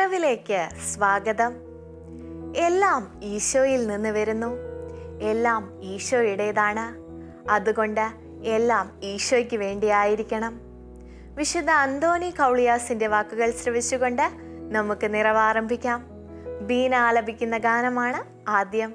നിറവിലേക്ക് സ്വാഗതം. എല്ലാം ഈശോയിൽ നിന്ന് വരുന്നു. എല്ലാം ഈശോയുടേതാണ്. അതുകൊണ്ട് എല്ലാം ഈശോയ്ക്ക് വേണ്ടിയായിരിക്കണം. വിശുദ്ധ അന്തോണി കൗളിയാസിന്റെ വാക്കുകൾ ശ്രവിച്ചുകൊണ്ട് നമുക്ക് നിറവാരംഭിക്കാം. ബീന ആലപിക്കുന്ന ഗാനമാണ് ആദ്യം.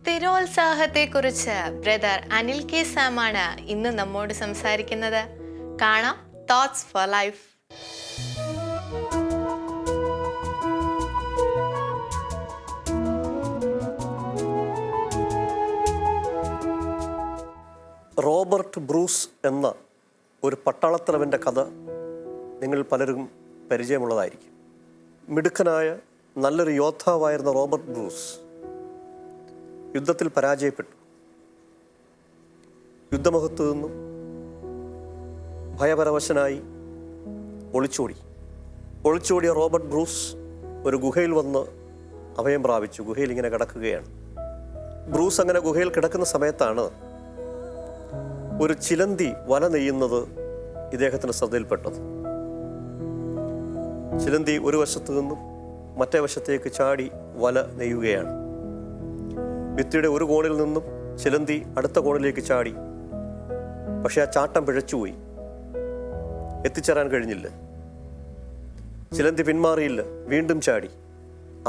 സ്ഥിരോത്സാഹത്തെക്കുറിച്ച് ബ്രദർ അനിൽ കെ സാമാണ് ഇന്ന് നമ്മോട് സംസാരിക്കുന്നത്. കാണാം thoughts four life. Robert Bruce എന്ന ഒരു പട്ടാളത്തലവൻ്റെ കഥ നിങ്ങൾ പലരും പരിചയമുള്ളതായിരിക്കും. മിടുക്കനായ നല്ലൊരു യോദ്ധാവായിരുന്ന റോബർട്ട് ബ്രൂസ് യുദ്ധത്തിൽ പരാജയപ്പെട്ടു. യുദ്ധമുഖത്തു നിന്നും ഭയപരവശനായി ഒളിച്ചോടിയ റോബർട്ട് ബ്രൂസ് ഒരു ഗുഹയിൽ വന്ന് അഭയം പ്രാപിച്ചു. ഗുഹയിൽ ഇങ്ങനെ കിടക്കുകയാണ്. ബ്രൂസ് അങ്ങനെ ഗുഹയിൽ കിടക്കുന്ന സമയത്താണ് ഒരു ചിലന്തി വല നെയ്യുന്നത് ഇദ്ദേഹത്തിന് ശ്രദ്ധയിൽപ്പെട്ടത്. ചിലന്തി ഒരു വശത്തു നിന്നും മറ്റേ വശത്തേക്ക് ചാടി വല നെയ്യുകയാണ്. ഭിത്തിയുടെ ഒരു കോണിൽ നിന്നും ചിലന്തി അടുത്ത കോണിലേക്ക് ചാടി പക്ഷെ ആ ചാട്ടം പിഴച്ചുപോയി, എത്തിച്ചേരാൻ കഴിഞ്ഞില്ല. ചിലന്തി പിന്മാറിയില്ല, വീണ്ടും ചാടി,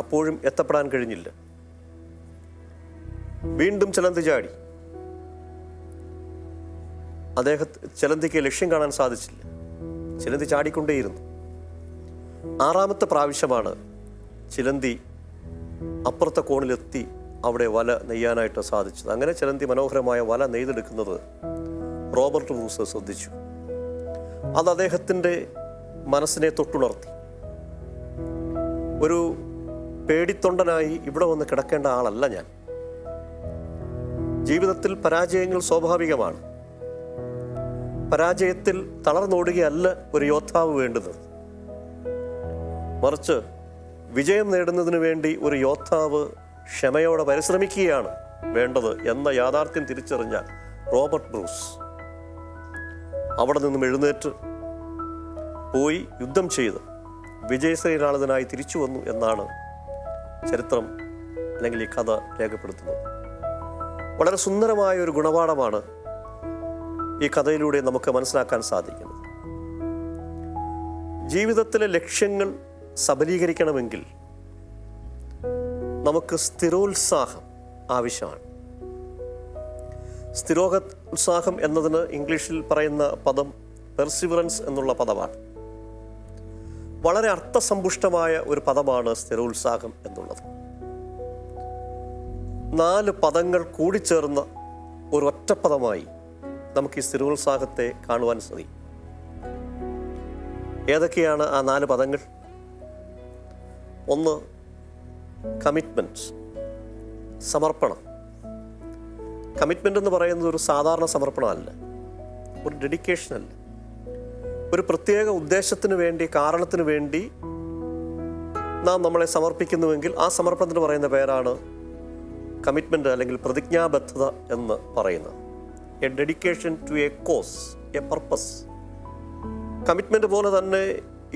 അപ്പോഴും എത്തപ്പെടാൻ കഴിഞ്ഞില്ല. വീണ്ടും ചിലന്തി ചാടി, ചിലന്തിക്ക് ലക്ഷ്യം കാണാൻ സാധിച്ചില്ല. ചിലന്തി ചാടിക്കൊണ്ടേയിരുന്നു. 6ാമത്തെ പ്രാവശ്യമാണ് ചിലന്തി അപ്പുറത്തെ കോണിലെത്തി അവിടെ വല നെയ്യാനായിട്ട് സാധിച്ചത്. അങ്ങനെ ചിലന്തി മനോഹരമായ വല നെയ്തെടുക്കുന്നത് റോബർട്ട് ബ്രൂസ് ശ്രദ്ധിച്ചു. അത് അദ്ദേഹത്തിൻ്റെ മനസ്സിനെ തൊട്ടുണർത്തി. ഒരു പേടിത്തൊണ്ടനായി ഇവിടെ വന്ന് കിടക്കേണ്ട ആളല്ല ഞാൻ. ജീവിതത്തിൽ പരാജയങ്ങൾ സ്വാഭാവികമാണ്. പരാജയത്തിൽ തളർന്നോടുകയല്ല ഒരു യോദ്ധാവ് വേണ്ടുന്നത്. മറിച്ച് വിജയം നേടുന്നതിന് വേണ്ടി ഒരു യോദ്ധാവ് ക്ഷമയോടെ പരിശ്രമിക്കുകയാണ് വേണ്ടത് എന്ന യാഥാർത്ഥ്യം തിരിച്ചറിഞ്ഞ റോബർട്ട് ബ്രൂസ് അവിടെ നിന്നും എഴുന്നേറ്റ് പോയി യുദ്ധം ചെയ്ത് വിജയശ്രീലാളിതനായി തിരിച്ചു വന്നു എന്നാണ് ചരിത്രം അല്ലെങ്കിൽ ഈ കഥ രേഖപ്പെടുത്തുന്നത്. വളരെ സുന്ദരമായ ഒരു ഗുണപാഠമാണ് ഈ കഥയിലൂടെ നമുക്ക് മനസ്സിലാക്കാൻ സാധിക്കുന്നത്. ജീവിതത്തിലെ ലക്ഷ്യങ്ങൾ സബലീകരിക്കണമെങ്കിൽ നമുക്ക് സ്ഥിരോത്സാഹം ആവശ്യമാണ്. സ്ഥിരോത്സാഹം എന്നതിന് ഇംഗ്ലീഷിൽ പറയുന്ന പദം പെർസിവറൻസ് എന്നുള്ള പദമാണ്. വളരെ അർത്ഥസമ്പുഷ്ടമായ ഒരു പദമാണ് സ്ഥിരോത്സാഹം എന്നുള്ളത്. 4 പദങ്ങൾ കൂടിച്ചേർന്ന ഒരു ഒറ്റപ്പദമായി നമുക്ക് ഈ സ്ഥിരോത്സാഹത്തെ കാണുവാൻ സാധിക്കും. ഏതൊക്കെയാണ് ആ 4 പദങ്ങൾ? 1 കമ്മിറ്റ്മെൻറ്റ്, സമർപ്പണം. കമ്മിറ്റ്മെൻ്റ് എന്ന് പറയുന്നത് ഒരു സാധാരണ സമർപ്പണമല്ല, ഒരു ഡെഡിക്കേഷനല്ല. ഒരു പ്രത്യേക ഉദ്ദേശത്തിന് വേണ്ടി, കാരണത്തിന് വേണ്ടി നാം നമ്മളെ സമർപ്പിക്കുന്നുവെങ്കിൽ ആ സമർപ്പണത്തിന് പറയുന്ന പേരാണ് കമ്മിറ്റ്മെൻറ്റ് അല്ലെങ്കിൽ പ്രതിജ്ഞാബദ്ധത എന്ന് പറയുന്നത്. A dedication to a cause, a purpose. Commitment പോലെ തന്നെ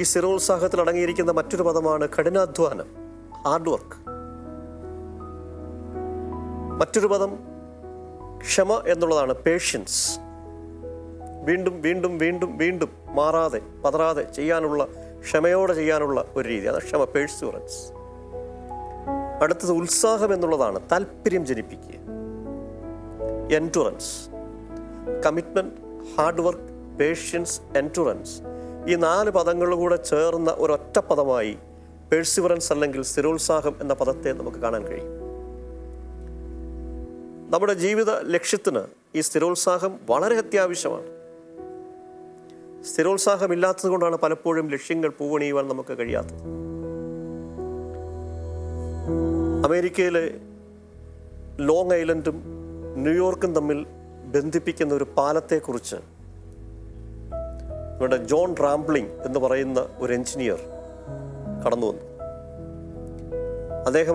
ഈ സ്ഥിരോത്സാഹത്തിൽ അടങ്ങിയിരിക്കുന്ന മറ്റൊരു പദമാണ് കഠിനാധ്വാനം, ഹാർഡ് വർക്ക്. മറ്റൊരു പദം ക്ഷമ എന്നുള്ളതാണ്, പേഷ്യൻസ്. വീണ്ടും വീണ്ടും വീണ്ടും വീണ്ടും മാറാതെ പതറാതെ ചെയ്യാനുള്ള, ക്ഷമയോടെ ചെയ്യാനുള്ള ഒരു രീതി, അത് ക്ഷമ, പേഴ്സ്യൂറൻസ്. അടുത്തത് ഉത്സാഹം എന്നുള്ളതാണ്, താല്പര്യം ജനിപ്പിക്കുക, endurance. Commitment, hard work, patience, endurance, ഈ 4 പദങ്ങൾ കൂടെ ചേർന്ന ഒരൊറ്റ പദമായി പേഴ്സ്യൂറൻസ് അല്ലെങ്കിൽ സ്ഥിരോത്സാഹം എന്ന പദത്തെ നമുക്ക് കാണാൻ കഴിയും. നമ്മുടെ ജീവിത ലക്ഷ്യത്തിന് ഈ സ്ഥിരോത്സാഹം വളരെ അത്യാവശ്യമാണ്. സ്ഥിരോത്സാഹം ഇല്ലാത്തത് കൊണ്ടാണ് പലപ്പോഴും ലക്ഷ്യങ്ങൾ പൂവണിയുവാൻ നമുക്ക് കഴിയാത്തത്. അമേരിക്കയിലെ ലോങ് ഐലൻഡും ന്യൂയോർക്കും തമ്മിൽ ബന്ധിപ്പിക്കുന്ന ഒരു പാലത്തെക്കുറിച്ച് ഇവിടെ ജോൺ റാംബ്ലിംഗ് എന്ന് പറയുന്ന ഒരു എഞ്ചിനീയർ കടന്നു വന്നു. അദ്ദേഹം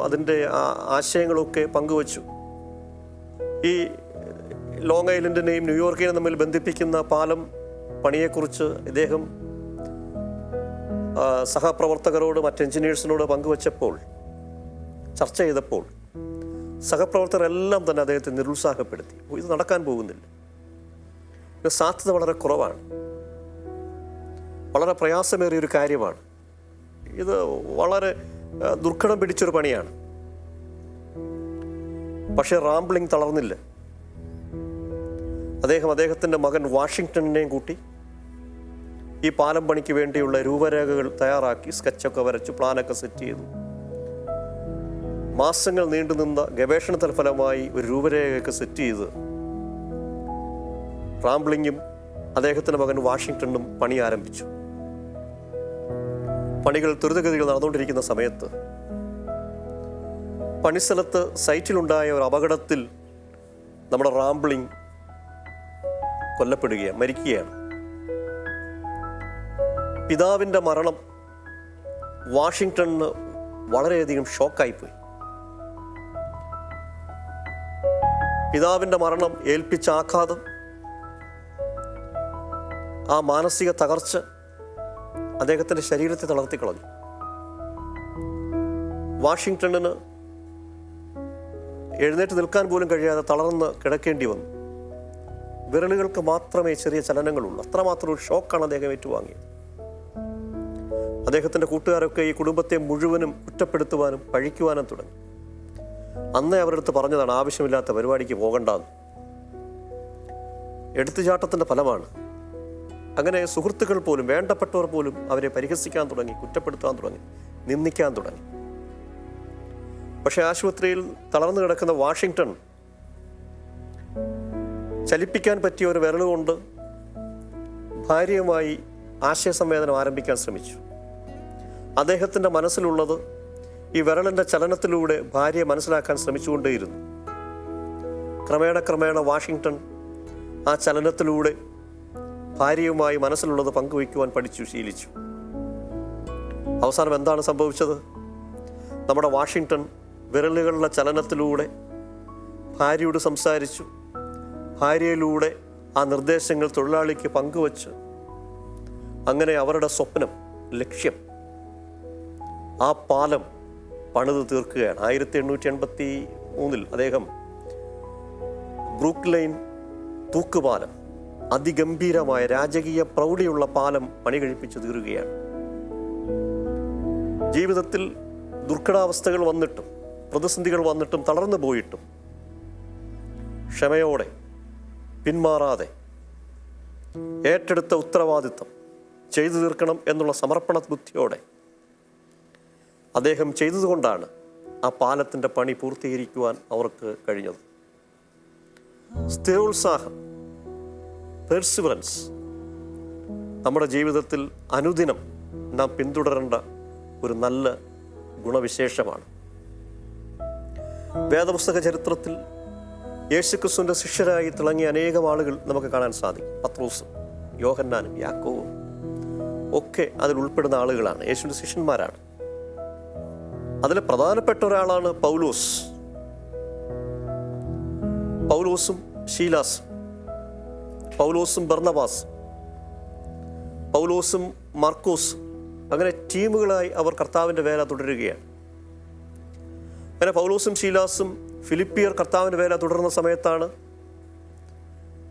അതിൻ്റെ ആശയങ്ങളൊക്കെ പങ്കുവച്ചു. ഈ ലോങ് ഐലൻഡിനെയും ന്യൂയോർക്കിനെയും തമ്മിൽ ബന്ധിപ്പിക്കുന്ന പാലം പണിയെക്കുറിച്ച് ഇദ്ദേഹം സഹപ്രവർത്തകരോട്, മറ്റ് എഞ്ചിനീയേഴ്സിനോട് പങ്കുവച്ചപ്പോൾ, ചർച്ച ചെയ്തപ്പോൾ സഹപ്രവർത്തകരെല്ലാം തന്നെ അദ്ദേഹത്തെ നിരുത്സാഹപ്പെടുത്തി. ഇത് നടക്കാൻ പോകുന്നില്ല, ഇത് സാധ്യത വളരെ കുറവാണ്, വളരെ പ്രയാസമേറിയൊരു കാര്യമാണ്, ഇത് വളരെ ദുർഘടം പിടിച്ചൊരു പണിയാണ്. പക്ഷേ റാംബ്ലിംഗ് തളർന്നില്ല. അദ്ദേഹത്തിൻ്റെ മകൻ വാഷിങ്ടണിനെയും കൂട്ടി ഈ പാലം പണിക്ക് വേണ്ടിയുള്ള രൂപരേഖകൾ തയ്യാറാക്കി, സ്കെച്ചൊക്കെ വരച്ചു, പ്ലാനൊക്കെ സെറ്റ് ചെയ്തു. മാസങ്ങൾ നീണ്ടുനിന്ന ഗവേഷണത്തിന് ഫലമായി ഒരു രൂപരേഖയൊക്കെ സെറ്റ് ചെയ്ത് റാംബ്ലിംഗും അദ്ദേഹത്തിൻ്റെ മകൻ വാഷിങ്ടണും പണി ആരംഭിച്ചു. പണികൾ ത്വരിതഗതികൾ നടന്നുകൊണ്ടിരിക്കുന്ന സമയത്ത് പണിസ്ഥലത്ത് സൈറ്റിലുണ്ടായ ഒരു അപകടത്തിൽ നമ്മുടെ റാംബ്ലിംഗ് മരിക്കുകയാണ്. പിതാവിൻ്റെ മരണം വാഷിങ്ടണിന് വളരെയധികം ഷോക്കായിപ്പോയി. പിതാവിൻ്റെ മരണം ഏൽപ്പിച്ച ആഘാതം, ആ മാനസിക തകർച്ച അദ്ദേഹത്തിൻ്റെ ശരീരത്തെ തളർത്തിക്കളഞ്ഞു. വാഷിങ്ടണിന് എഴുന്നേറ്റ് നിൽക്കാൻ പോലും കഴിയാതെ തളർന്ന് കിടക്കേണ്ടി വന്നു. വിരലുകൾക്ക് മാത്രമേ ചെറിയ ചലനങ്ങളുള്ളൂ. അത്രമാത്രം ഒരു ഷോക്കാണ് അദ്ദേഹം ഏറ്റുവാങ്ങിയത്. അദ്ദേഹത്തിൻ്റെ കൂട്ടുകാരൊക്കെ ഈ കുടുംബത്തെ മുഴുവനും കുറ്റപ്പെടുത്തുവാനും പഴിക്കുവാനും തുടങ്ങി. അന്നേ അവരുടെ അടുത്ത് പറഞ്ഞതാണ് ആവശ്യമില്ലാത്ത പരിപാടിക്ക് പോകണ്ടെന്ന്. എടുത്തുചാട്ടത്തിൻ്റെ ഫലമാണ്. അങ്ങനെ സുഹൃത്തുക്കൾ പോലും, വേണ്ടപ്പെട്ടവർ പോലും അവരെ പരിഹസിക്കാൻ തുടങ്ങി, കുറ്റപ്പെടുത്താൻ തുടങ്ങി, നിന്ദിക്കാൻ തുടങ്ങി. പക്ഷെ ആശുപത്രിയിൽ തളർന്നു കിടക്കുന്ന വാഷിങ്ടൺ ചലിപ്പിക്കാൻ പറ്റിയ ഒരു വിരലുകൊണ്ട് ഭാര്യയുമായി ആശയസംവേദനം ആരംഭിക്കാൻ ശ്രമിച്ചു. അദ്ദേഹത്തിൻ്റെ മനസ്സിലുള്ളത് ഈ വിരലിൻ്റെ ചലനത്തിലൂടെ ഭാര്യയെ മനസ്സിലാക്കാൻ ശ്രമിച്ചുകൊണ്ടേയിരുന്നു. ക്രമേണ വാഷിങ്ടൺ ആ ചലനത്തിലൂടെ ഭാര്യയുമായി മനസ്സിലുള്ളത് പങ്കുവയ്ക്കുവാൻ പഠിച്ചു, ശീലിച്ചു. അവസാനം എന്താണ് സംഭവിച്ചത്? നമ്മുടെ വാഷിങ്ടൺ വിരലുകളുടെ ചലനത്തിലൂടെ ഭാര്യയോട് സംസാരിച്ചു. ഭാര്യയിലൂടെ ആ നിർദ്ദേശങ്ങൾ തൊഴിലാളിക്ക് പങ്കുവച്ച് അങ്ങനെ അവരുടെ സ്വപ്നം, ലക്ഷ്യം, ആ പാലം പണിത് തീർക്കുകയാണ്. 1883 അദ്ദേഹം ബ്രൂക്ക്ലൈൻ തൂക്കുപാലം, അതിഗംഭീരമായ രാജകീയ പ്രൗഢിയുള്ള പാലം പണി കഴിപ്പിച്ചു തീരുകയാണ്. ജീവിതത്തിൽ ദുർഘടാവസ്ഥകൾ വന്നിട്ടും പ്രതിസന്ധികൾ വന്നിട്ടും തളർന്നു പോയിട്ടും ക്ഷമയോടെ, പിന്മാറാതെ ഏറ്റെടുത്ത ഉത്തരവാദിത്വം ചെയ്തു തീർക്കണം എന്നുള്ള സമർപ്പണ ബുദ്ധിയോടെ അദ്ദേഹം ചെയ്തതുകൊണ്ടാണ് ആ പാലത്തിൻ്റെ പണി പൂർത്തീകരിക്കുവാൻ അവർക്ക് കഴിഞ്ഞത്. സ്ഥിരോത്സാഹം, പെർസിവറൻസ് നമ്മുടെ ജീവിതത്തിൽ അനുദിനം നാം പിന്തുടരേണ്ട ഒരു നല്ല ഗുണവിശേഷമാണ്. വേദപുസ്തക ചരിത്രത്തിൽ യേശുക്രിസ്തുവിൻ്റെ ശിഷ്യരായി തിളങ്ങിയ അനേകം ആളുകൾ നമുക്ക് കാണാൻ സാധിക്കും. പത്രോസും യോഹന്നാനും യാക്കോബും ഒക്കെ അതിൽ ഉൾപ്പെടുന്ന ആളുകളാണ്, യേശുവിൻ്റെ ശിഷ്യന്മാരാണ്. അതിൽ പ്രധാനപ്പെട്ട ഒരാളാണ് പൗലോസും ശീലാസും, പൗലോസും ബർന്നബാസും, പൗലോസും മാർക്കോസും. അങ്ങനെ ടീമുകളായി അവർ കർത്താവിൻ്റെ വേല തുടരുകയാണ്. അങ്ങനെ പൗലോസും ശീലാസും ഫിലിപ്പിയർ കർത്താവിൻ്റെ വേല തുടർന്ന സമയത്താണ്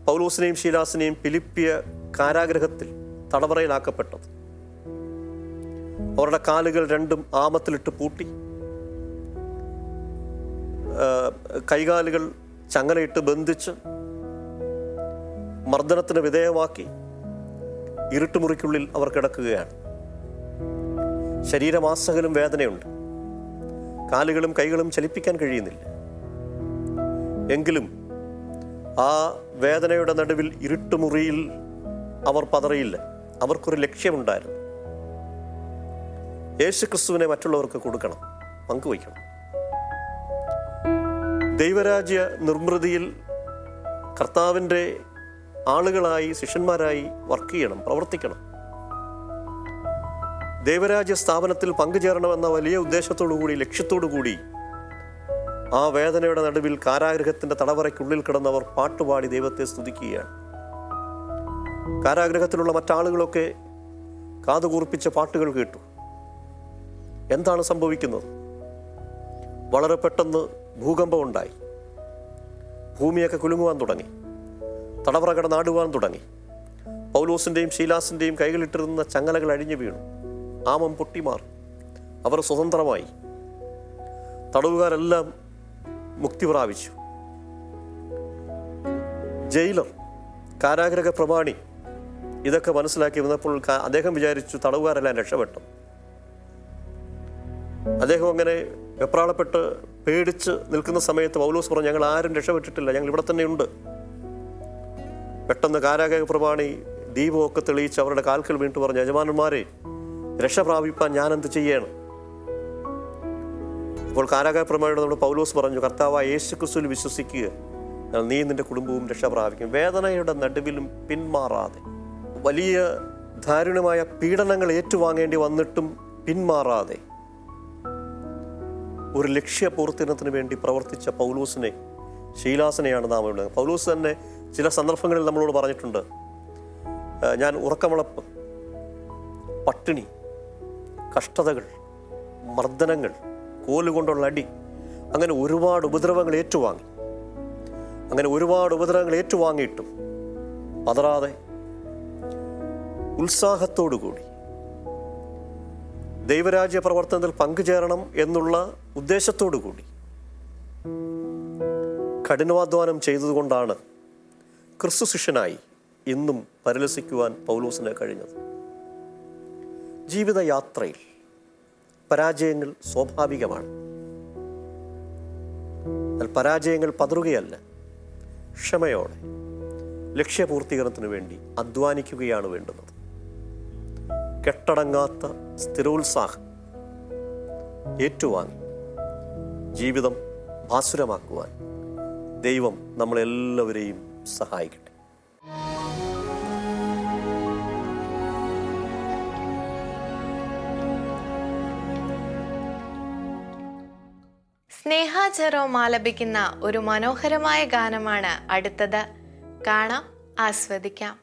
പൗലോസിനെയും ശീലാസിനെയും ഫിലിപ്പിയ കാരാഗ്രഹത്തിൽ തടവറയിലാക്കപ്പെട്ടത്. അവരുടെ കാലുകൾ രണ്ടും ആമത്തിലിട്ട് പൂട്ടി, കൈകാലുകൾ ചങ്ങലയിട്ട് ബന്ധിച്ച് മർദ്ദനത്തിന് വിധേയമാക്കി ഇരുട്ടുമുറിക്കുള്ളിൽ അവർ കിടക്കുകയാണ്. ശരീരമാസകലും വേദനയുണ്ട്, കാലുകളും കൈകളും ചലിപ്പിക്കാൻ കഴിയുന്നില്ല. എങ്കിലും ആ വേദനയുടെ നടുവിൽ ഇരുട്ടുമുറിയിൽ അവർ പതറിയില്ല. അവർക്കൊരു ലക്ഷ്യമുണ്ടായിരുന്നു. യേശുക്രിസ്തുവിനെ മറ്റുള്ളവർക്ക് കൊടുക്കണം, പങ്കുവയ്ക്കണം. ദൈവരാജ്യ നിർമ്മിതിയിൽ കർത്താവിൻ്റെ ആളുകളായി, ശിഷ്യന്മാരായി വർക്ക് ചെയ്യണം, പ്രവർത്തിക്കണം. ദൈവരാജ്യ സ്ഥാപനത്തിൽ പങ്കുചേരണമെന്ന വലിയ ഉദ്ദേശത്തോടു കൂടി, ലക്ഷ്യത്തോടു കൂടി ആ വേദനയുടെ നടുവിൽ കാരാഗ്രഹത്തിൻ്റെ തടവറയ്ക്കുള്ളിൽ കിടന്നവർ പാട്ടുപാടി ദൈവത്തെ സ്തുതിക്കുകയാണ്. കാരാഗ്രഹത്തിലുള്ള മറ്റാളുകളൊക്കെ കാതുകൂർപ്പിച്ച പാട്ടുകൾ കേട്ടു. എന്താണ് സംഭവിക്കുന്നത്? വളരെ പെട്ടെന്ന് ഭൂകമ്പം ഉണ്ടായി. ഭൂമിയൊക്കെ കുലുങ്ങുവാൻ തുടങ്ങി, തടവറ കിടന്നാടുവാൻ തുടങ്ങി. പൗലോസിൻ്റെയും ശീലാസിൻ്റെയും കൈകളിട്ടിരുന്ന ചങ്ങലകൾ അഴിഞ്ഞു വീണു, ആമം പൊട്ടിമാറി. അവർ സ്വതന്ത്രമായി. തടവുകാരെല്ലാം മുക്തി പ്രാപിച്ചു. ജയിലർ, കാരാഗ്രഹ പ്രമാണി ഇതൊക്കെ മനസ്സിലാക്കി വന്നപ്പോൾ അദ്ദേഹം വിചാരിച്ചു തടവുകാരെല്ലാം രക്ഷപ്പെട്ടു. അദ്ദേഹം അങ്ങനെ വെപ്രാളപ്പെട്ട് പേടിച്ച് നിൽക്കുന്ന സമയത്ത് പൗലോസ് പറഞ്ഞു, ഞങ്ങൾ ആരും രക്ഷപ്പെട്ടിട്ടില്ല, ഞങ്ങൾ ഇവിടെ തന്നെയുണ്ട്. പെട്ടെന്ന് കാരാഗ്രഹ പ്രമാണി ദീപമൊക്കെ തെളിയിച്ച് അവരുടെ കാൽക്കൽ വീണിട്ട് പറഞ്ഞു, യജമാനന്മാരെ, രക്ഷ പ്രാപിപ്പാൻ ഞാനെന്ത് ചെയ്യണം? അപ്പോൾ കാരാഗ്രഹ പ്രമാണിയോട് നമ്മുടെ പൗലോസ് പറഞ്ഞു, കർത്താവായ യേശുക്രിസ്തുവിൽ വിശ്വസിക്കുക, നീ നിന്റെ കുടുംബവും രക്ഷ പ്രാപിക്കും. വേദനയുടെ നടുവിലും പിന്മാറാതെ, വലിയ ദാരുണമായ പീഡനങ്ങൾ ഏറ്റുവാങ്ങേണ്ടി വന്നിട്ടും പിന്മാറാതെ ഒരു ലക്ഷ്യപൂർത്തീകരണത്തിന് വേണ്ടി പ്രവർത്തിച്ച പൗലോസിനെ, ശീലാസിനെയാണ് നാം ഇവിടെ. പൗലോസ് തന്നെ ചില സന്ദർഭങ്ങളിൽ നമ്മളോട് പറഞ്ഞിട്ടുണ്ട്, ഞാൻ ഉറക്കമിളപ്പ്, പട്ടിണി, കഷ്ടതകൾ, മർദ്ദനങ്ങൾ, കോലുകൊണ്ടുള്ള അടി, അങ്ങനെ ഒരുപാട് ഉപദ്രവങ്ങൾ ഏറ്റുവാങ്ങിയിട്ടും പതറാതെ ഉത്സാഹത്തോടുകൂടി ദൈവരാജ്യ പ്രവർത്തനത്തിൽ പങ്കുചേരണം എന്നുള്ള ഉദ്ദേശത്തോടു കൂടി കഠിനാധ്വാനം ചെയ്തതുകൊണ്ടാണ് ക്രിസ്തു ശിഷ്യനായി ഇന്നും പരിലസിക്കുവാൻ പൗലോസിന് കഴിഞ്ഞത്. ജീവിതയാത്രയിൽ പരാജയങ്ങൾ സ്വാഭാവികമാണ്. എന്നാൽ പരാജയങ്ങൾ പതറുകയല്ല, ക്ഷമയോടെ ലക്ഷ്യപൂർത്തീകരണത്തിന് വേണ്ടി അധ്വാനിക്കുകയാണ് വേണ്ടുന്നത്. കെട്ടടങ്ങാത്ത സ്ഥിരോത്സാഹം ഏറ്റുവാങ്ങി ജീവിതം ഭാസുരമാക്കുവാൻ ദൈവം നമ്മളെല്ലാവരെയും സഹായിക്കട്ടെ. സ്നേഹ ജെറോം ആലപിക്കുന്ന ഒരു മനോഹരമായ ഗാനമാണ് അടുത്തത്. കാണാം, ആസ്വദിക്കാം.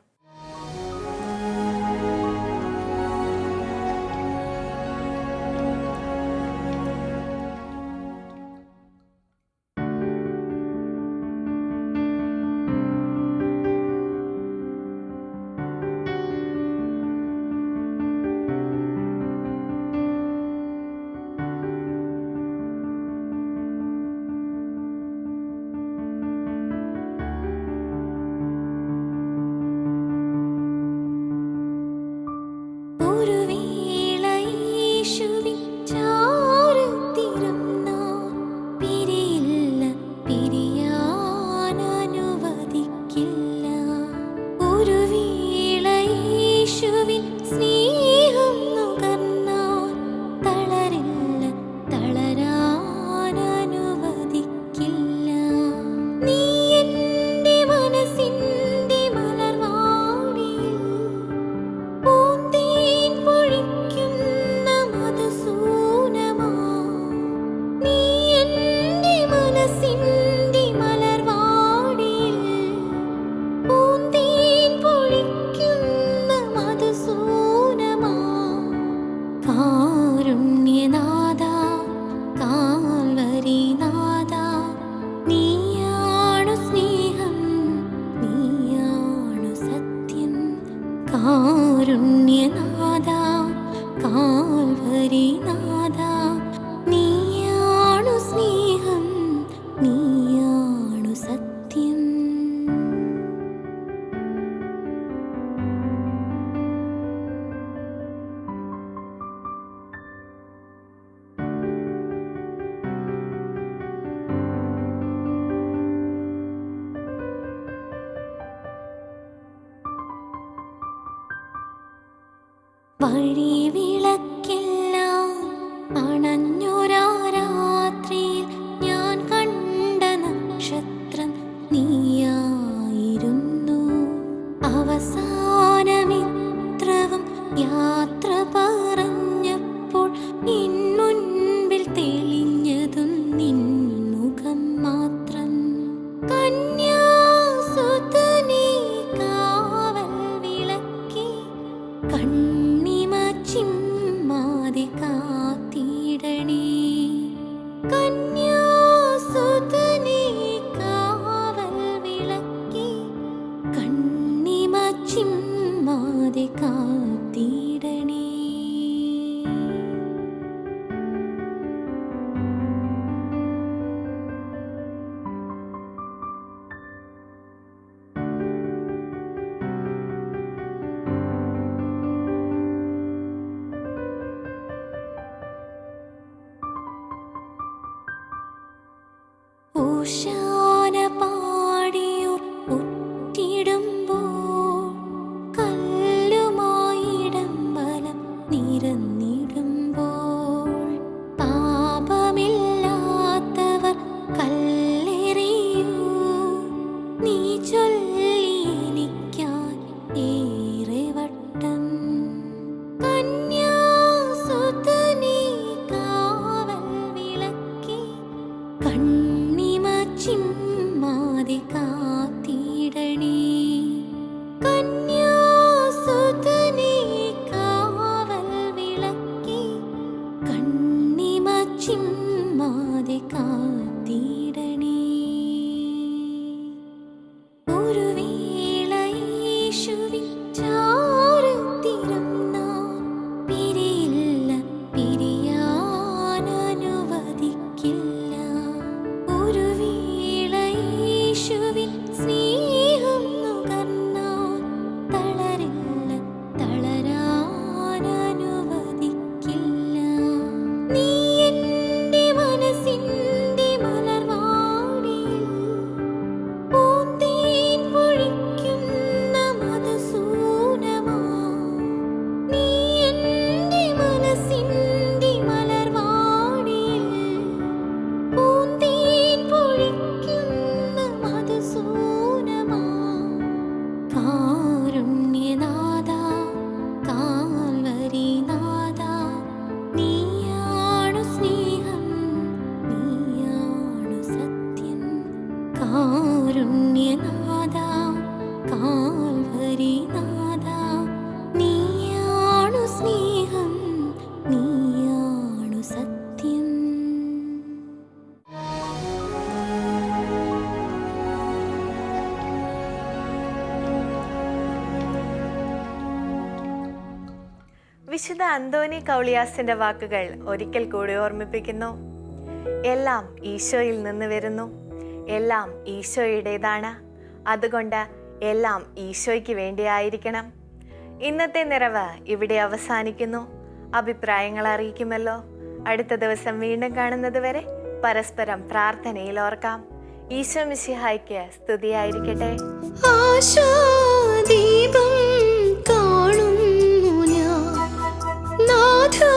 വഴിവിളക്കെല്ലാം അണഞ്ഞൊരാ രാത്രിയിൽ ഞാൻ കണ്ട നക്ഷത്രം നീയായിരുന്നു. അവസാനമിത്രവും യാത്ര പറഞ്ഞപ്പോൾ എൻ മുൻപിൽ തെളിഞ്ഞതും നിൻ മുഖം മാത്രം. കന്യാസുതനേ കാവൽ വിളക്കി ചിമ്മാതെ കാത്തിടണേ. കന്യാസുതനേ കാവൽ വിളക്കി കണ്ണിമ ചിമ്മാതെ കാത്തിടണേ. ഓശാന പാടിയോർ ഒറ്റിടുമ്പോൾ കല്ലുമായിടമ്പലം നിരന്നിടുമ്പോൾ പാപമില്ലാത്തവർ കല്ലെറിയൂ നീ ചൊല്ലി എനിക്കാൻ ഏറെ വട്ടം. കന്യാസുതനേ കാവൽ വിളക്കി കണ്ണിമ ചിമ്മ വിശുദ്ധ അന്തോനി കൗളിയാസിന്റെ വാക്കുകൾ ഒരിക്കൽ കൂടി ഓർമ്മിപ്പിക്കുന്നു. എല്ലാം ഈശോയിൽ നിന്ന് വരുന്നു, എല്ലാം ഈശോയുടേതാണ്, അതുകൊണ്ട് എല്ലാം ഈശോയ്ക്ക് വേണ്ടിയായിരിക്കണം. ഇന്നത്തെ നിറവ് ഇവിടെ അവസാനിക്കുന്നു. അഭിപ്രായങ്ങൾ അറിയിക്കുമല്ലോ. അടുത്ത ദിവസം വീണ്ടും കാണുന്നത് വരെ പരസ്പരം പ്രാർത്ഥനയിൽ ഓർക്കാം. ഈശോ മിശിഹായ്ക്ക് സ്തുതിയായിരിക്കട്ടെ. ആശാദീപം കാണുന്നു ഞാൻ നാഥാ.